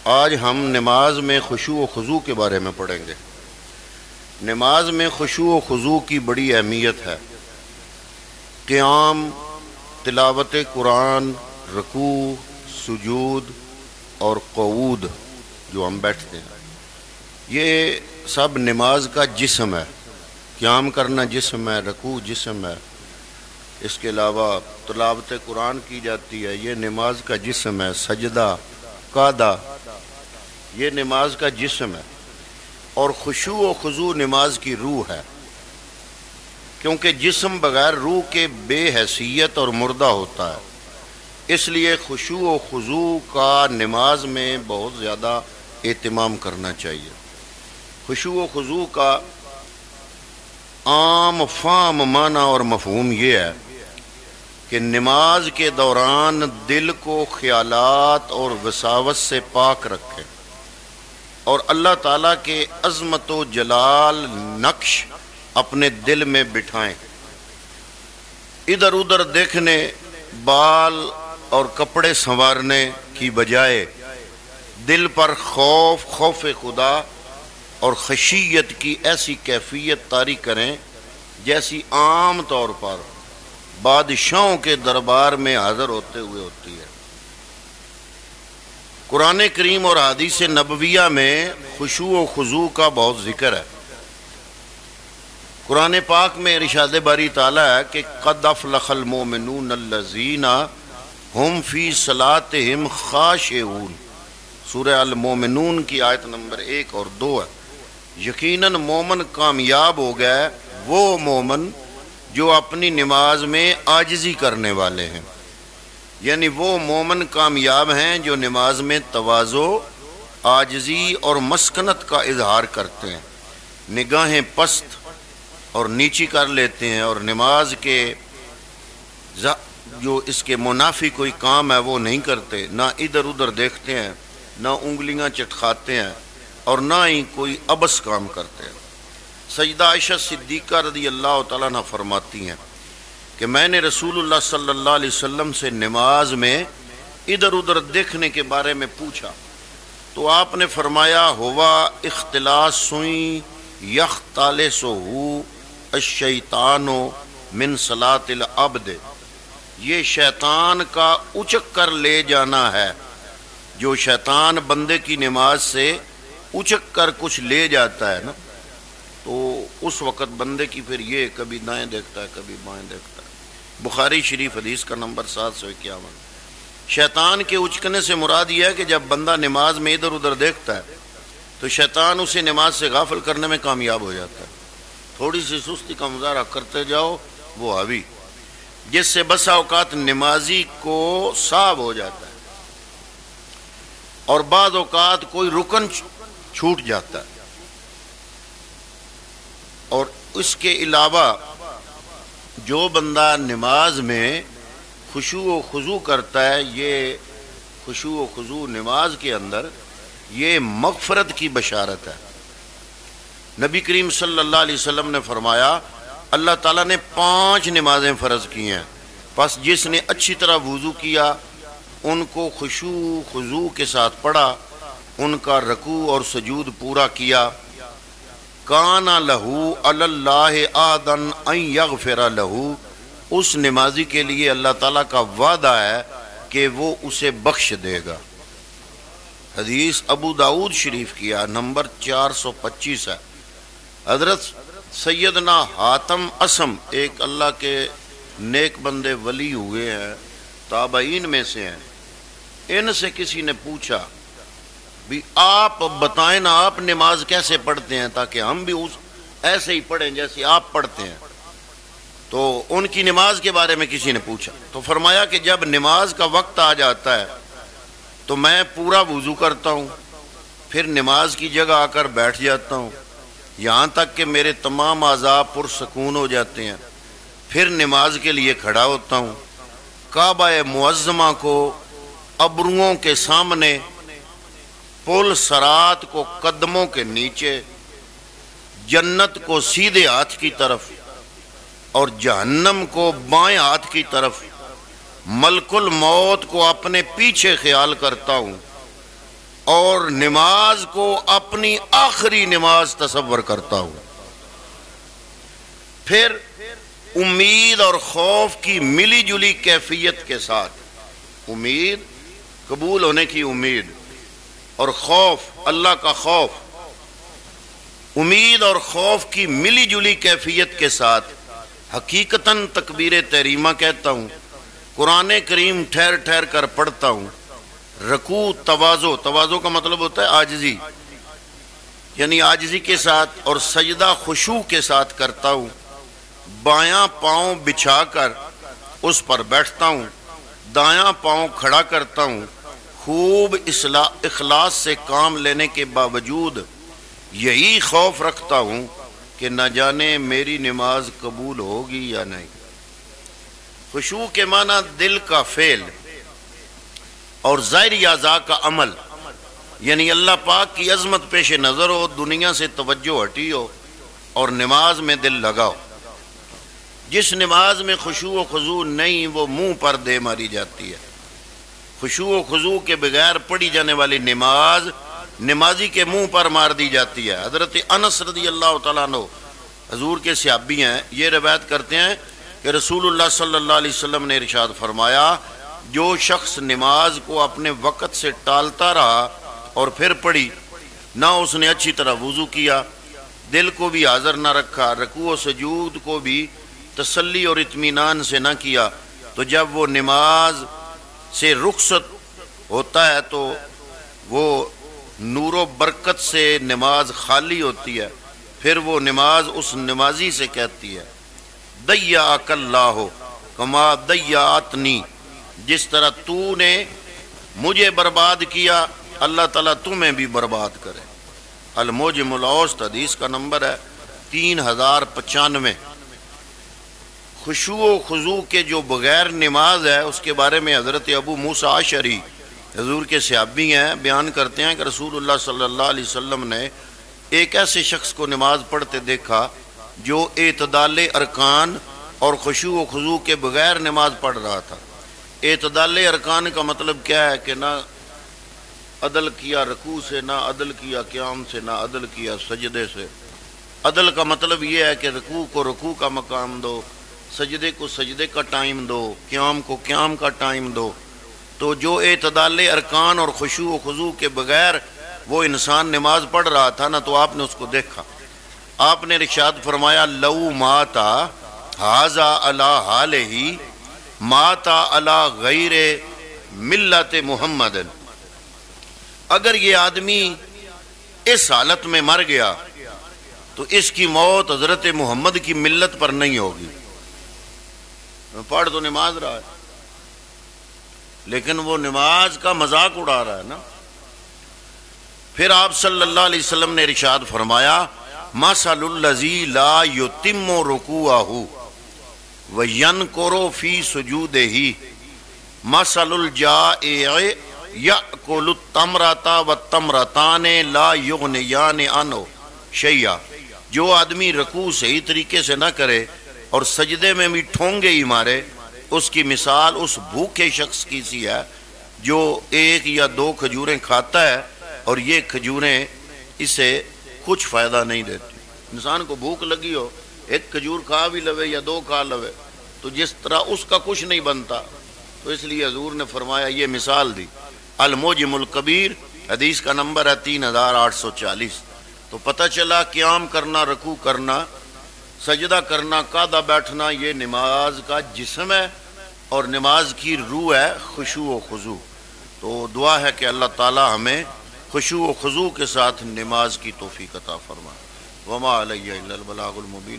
آج ہم نماز میں خشوع و خضوع کے بارے میں پڑھیں گے۔ نماز میں خشوع و خضوع کی بڑی اہمیت ہے۔ قیام، تلاوت قرآن، رکوع، سجود اور قعود جو ہم بیٹھتے ہیں، یہ سب نماز کا جسم ہے۔ قیام کرنا جسم ہے، رکوع جسم ہے، اس کے علاوہ تلاوت قرآن کی جاتی ہے، یہ نماز کا جسم ہے۔ سجدہ، قعدہ، یہ نماز کا جسم ہے۔ اور خشوع و خضوع نماز کی روح ہے، کیونکہ جسم بغیر روح کے بے حیثیت اور مردہ ہوتا ہے۔ اس لیے خشوع و خضوع کا نماز میں بہت زیادہ اہتمام کرنا چاہیے۔ خشوع و خضوع کا عام فہم، معنی اور مفہوم یہ ہے کہ نماز کے دوران دل کو خیالات اور وساوس سے پاک رکھیں اور اللہ تعالیٰ کے عظمت و جلال نقش اپنے دل میں بٹھائیں۔ ادھر ادھر دیکھنے، بال اور کپڑے سنوارنے کی بجائے دل پر خوف خدا اور خشیت کی ایسی کیفیت طاری کریں جیسی عام طور پر بادشاہوں کے دربار میں حاضر ہوتے ہوئے ہوتی ہے۔ قرآن کریم اور حدیث نبویہ میں خشوع و خضوع کا بہت ذکر ہے۔ قرآن پاک میں ارشاد باری تعالیٰ ہے کہ قد افلح المؤمنون الذین ہم فی صلاتہم خاشعون، سورہ المومنون کی آیت نمبر 1 اور 2 ہے۔ یقیناً مومن کامیاب ہو گئے وہ مومن جو اپنی نماز میں عاجزی کرنے والے ہیں، یعنی وہ مومن کامیاب ہیں جو نماز میں تواضع، عاجزی اور مسکنت کا اظہار کرتے ہیں، نگاہیں پست اور نیچی کر لیتے ہیں اور نماز کے جو اس کے منافی کوئی کام ہے وہ نہیں کرتے، نہ ادھر ادھر دیکھتے ہیں، نہ انگلیاں چٹکھاتے ہیں اور نہ ہی کوئی عبث کام کرتے ہیں۔ سیدہ عائشہ صدیقہ رضی اللہ تعالیٰ عنہ فرماتی ہیں کہ میں نے رسول اللہ صلی اللہ علیہ وسلم سے نماز میں ادھر ادھر دیکھنے کے بارے میں پوچھا تو آپ نے فرمایا ہوا اختلاس سوئی یختالسہ الشیطان من صلاۃ العبد، یہ شیطان کا اچک کر لے جانا ہے۔ جو شیطان بندے کی نماز سے اچک کر کچھ لے جاتا ہے نا، تو اس وقت بندے کی پھر یہ کبھی دائیں دیکھتا ہے کبھی بائیں دیکھتا ہے۔ بخاری شریف حدیث کا نمبر 751۔ شیطان کے اچکنے سے مراد یہ ہے کہ جب بندہ نماز میں ادھر ادھر دیکھتا ہے تو شیطان اسے نماز سے غافل کرنے میں کامیاب ہو جاتا ہے۔ تھوڑی سی سستی کا مظاہرہ کرتے جاؤ وہ حاوی، جس سے بسا اوقات نمازی کو صعب ہو جاتا ہے اور بعض اوقات کوئی رکن چھوٹ جاتا ہے۔ اور اس کے علاوہ جو بندہ نماز میں خشوع و خضوع کرتا ہے، یہ خشوع و خضوع نماز کے اندر یہ مغفرت کی بشارت ہے۔ نبی کریم صلی اللہ علیہ وسلم نے فرمایا اللہ تعالیٰ نے 5 نمازیں فرض کی ہیں، پس جس نے اچھی طرح وضو کیا، ان کو خشوع خضوع کے ساتھ پڑھا، ان کا رکوع اور سجود پورا کیا، کان لہو علی اللہ عہدا ان یغفر لہو، اس نمازی کے لیے اللہ تعالیٰ کا وعدہ ہے کہ وہ اسے بخش دے گا۔ حدیث ابو داؤد شریف کی نمبر 425 ہے۔ حضرت سیدنا حاتم اسم ایک اللہ کے نیک بندے ولی ہوئے ہیں، تابعین میں سے ہیں۔ ان سے کسی نے پوچھا بھی آپ بتائیں نا آپ نماز کیسے پڑھتے ہیں تاکہ ہم بھی ایسے ہی پڑھیں جیسے آپ پڑھتے ہیں۔ تو ان کی نماز کے بارے میں کسی نے پوچھا تو فرمایا کہ جب نماز کا وقت آ جاتا ہے تو میں پورا وضو کرتا ہوں، پھر نماز کی جگہ آ کر بیٹھ جاتا ہوں یہاں تک کہ میرے تمام اعضاء پرسکون ہو جاتے ہیں، پھر نماز کے لیے کھڑا ہوتا ہوں، کعبہ معظمہ کو ابروؤں کے سامنے، پل صراط کو قدموں کے نیچے، جنت کو سیدھے ہاتھ کی طرف اور جہنم کو بائیں ہاتھ کی طرف، ملک الموت کو اپنے پیچھے خیال کرتا ہوں اور نماز کو اپنی آخری نماز تصور کرتا ہوں. پھر امید اور خوف کی ملی جلی کیفیت کے ساتھ، امید قبول ہونے کی امید اور خوف اللہ کا خوف، امید اور خوف کی ملی جلی کیفیت کے ساتھ حقیقتاً تکبیر تحریمہ کہتا ہوں، قرآن کریم ٹھہر ٹھہر کر پڑھتا ہوں، رکوع تواضع کا مطلب ہوتا ہے عاجزی، یعنی عاجزی کے ساتھ، اور سجدہ خشوع کے ساتھ کرتا ہوں، بایاں پاؤں بچھا کر اس پر بیٹھتا ہوں، دایاں پاؤں کھڑا کرتا ہوں، خوب اخلاص سے کام لینے کے باوجود یہی خوف رکھتا ہوں کہ نہ جانے میری نماز قبول ہوگی یا نہیں. خشوع کے معنی دل کا فعل اور ظاہری اعضاء کا عمل، یعنی اللہ پاک کی عظمت پیش نظر ہو، دنیا سے توجہ ہٹی ہو اور نماز میں دل لگاؤ. جس نماز میں خشوع و خضوع نہیں وہ منہ پر دے ماری جاتی ہے. خشوع و خضوع کے بغیر پڑھی جانے والی نماز نمازی کے منہ پر مار دی جاتی ہے. حضرت انس رضی اللہ تعالیٰ عنہ حضور کے صحابی ہیں، یہ روایت کرتے ہیں کہ رسول اللہ صلی اللہ علیہ وسلم نے ارشاد فرمایا، جو شخص نماز کو اپنے وقت سے ٹالتا رہا اور پھر پڑھی، نہ اس نے اچھی طرح وضو کیا، دل کو بھی حاضر نہ رکھا، رکوع و سجود کو بھی تسلی اور اطمینان سے نہ کیا، تو جب وہ نماز سے رخصت ہوتا ہے تو وہ نور و برکت سے نماز خالی ہوتی ہے. پھر وہ نماز اس نمازی سے کہتی ہے، ضیعک اللہ کما ضیعتنی، جس طرح تو نے مجھے برباد کیا اللہ تعالیٰ تمہیں بھی برباد کرے. الموجم الاوسط حدیث کا نمبر ہے 3095. خشوع و خضوع کے جو بغیر نماز ہے اس کے بارے میں حضرت ابو موسیٰ اشعری حضور کے صحابی ہیں، بیان کرتے ہیں کہ رسول اللہ صلی اللہ علیہ وسلم نے ایک ایسے شخص کو نماز پڑھتے دیکھا جو اعتدال ارکان اور خشوع و خضوع کے بغیر نماز پڑھ رہا تھا. اعتدال ارکان کا مطلب کیا ہے کہ نہ عدل کیا رکوع سے، نہ عدل کیا قیام سے، نہ عدل کیا سجدے سے. عدل کا مطلب یہ ہے کہ رکوع کو رکوع کا مقام دو، سجدے کو سجدے کا ٹائم دو، قیام کو قیام کا ٹائم دو. تو جو اعتدال ارکان اور خشوع و خضوع کے بغیر وہ انسان نماز پڑھ رہا تھا نا، تو آپ نے اس کو دیکھا، آپ نے ارشاد فرمایا، لو ماتا ھذا علی حالہ ماتا علی غیر ملت محمد، اگر یہ آدمی اس حالت میں مر گیا تو اس کی موت حضرت محمد کی ملت پر نہیں ہوگی. پڑھ تو نماز رہا ہے لیکن وہ نماز کا مذاق اڑا رہا ہے نا. پھر آپ صلی اللہ علیہ وسلم نے ارشاد فرمایا، مثل الذی لا یتم رکوعہ وینکر فی سجودہ مثل الجائع یأکل التمرۃ والتمرتان لا یغنیان عنہ شیئا. جو آدمی رکوع صحیح طریقے سے نہ کرے اور سجدے میں بھی ٹھونگے ہی مارے، اس کی مثال اس بھوکے شخص کی سی ہے جو ایک یا دو کھجوریں کھاتا ہے اور یہ کھجوریں اسے کچھ فائدہ نہیں دیتی. انسان کو بھوک لگی ہو، ایک کھجور کھا بھی لوے یا دو کھا لوے تو جس طرح اس کا کچھ نہیں بنتا، تو اس لیے حضور نے فرمایا، یہ مثال دی. الموجم الکبیر حدیث کا نمبر ہے 3840. تو پتہ چلا قیام کرنا، رکوع کرنا، سجدہ کرنا، قاعدہ بیٹھنا، یہ نماز کا جسم ہے اور نماز کی روح ہے خشوع و خضوع. تو دعا ہے کہ اللہ تعالی ہمیں خشوع و خضوع کے ساتھ نماز کی توفیق عطا فرمائے. وما علیہ الا البلاغ المبین.